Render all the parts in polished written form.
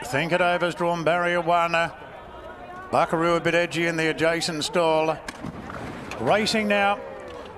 Think It Over's drawn barrier one. Buckaroo a bit edgy in the adjacent stall. Racing now.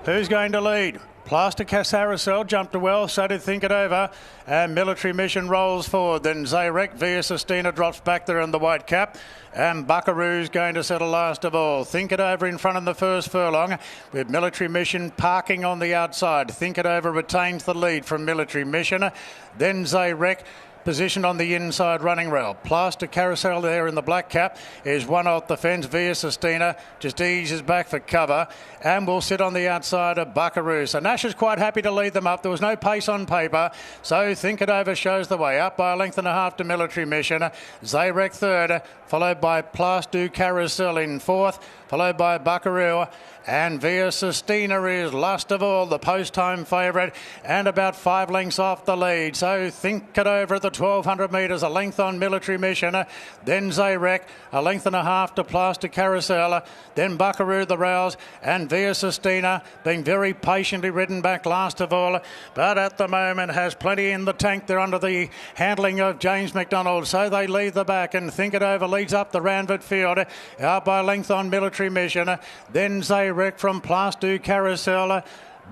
Who's going to lead? Plaster Carousel jumped well, so did Think It Over, and Military Mission rolls forward. Then Zayrek via Sistina drops back there in the white cap, and Buckaroo's going to settle last of all. Think It Over in front in the first furlong, with Military Mission parking on the outside. Think It Over retains the lead from Military Mission. Then Zayrek positioned on the inside running rail. Plaster Carousel there in the black cap is one off the fence via Sistina, just eases back for cover and will sit on the outside of Buckaroo. So Nash is quite happy to lead them up. There was no pace on paper, so Think It Over shows the way. Up by a length and a half to Military Mission. Zayrek third, followed by Plaster Carousel in fourth, followed by Buckaroo. And via Sistina is last of all, the post-time favourite, and about 5 lengths off the lead. So Think It Over at the 1,200 metres, a length on Military Mission. Then Zayrek, a length and a half to Plaster Carousel. Then Buckaroo the rails, and via Sistina, being very patiently ridden back last of all. But at the moment has plenty in the tank. They're under the handling of James McDonald. So they lead the back, and Think It Over leads up the Ranvet field. Out by a length on Military Mission. Then Zayrek from Plaster Carousel,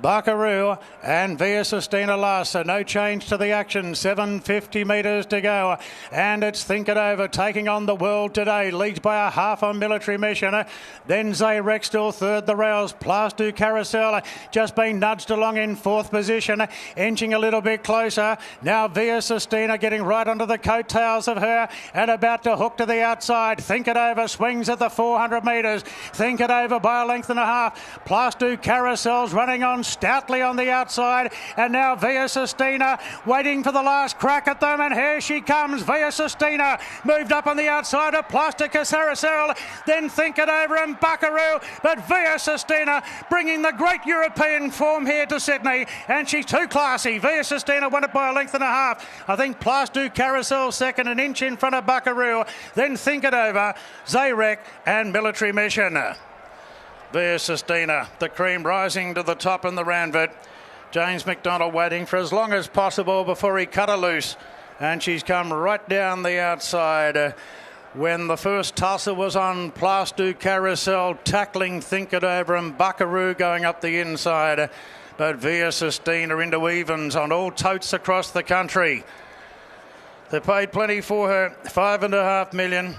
Buckaroo and via Sistina last, so no change to the action. 750 metres to go, and it's Think It Over taking on the world today. Leads by a half on Military Mission. Then Zayrek still third, the rails. Plaster Carousel just being nudged along in fourth position, inching a little bit closer. Now via Sistina getting right onto the coattails of her and about to hook to the outside. Think It Over swings at the 400 metres. Think It Over by a length and a half. Plaster Carousel's running on stoutly on the outside, and now via Sistina waiting for the last crack at them, and here she comes. Via Sistina moved up on the outside of Plaster Carousel, then Think It Over and Buckaroo, but via Sistina bringing the great European form here to Sydney, and she's too classy. Via Sistina won it by a length and a half. I think Plaster Carousel second, an inch in front of Buckaroo, then Think It Over, Zayrek and Military Mission. Via Sistina, the cream rising to the top in the Ranvet. James McDonald waiting for as long as possible before he cut her loose. And she's come right down the outside. When the first tussle was on, Plaster Carousel tackling Think It Over and Buckaroo going up the inside. But via Sistina into evens on all totes across the country. They paid plenty for her, $5.5 million.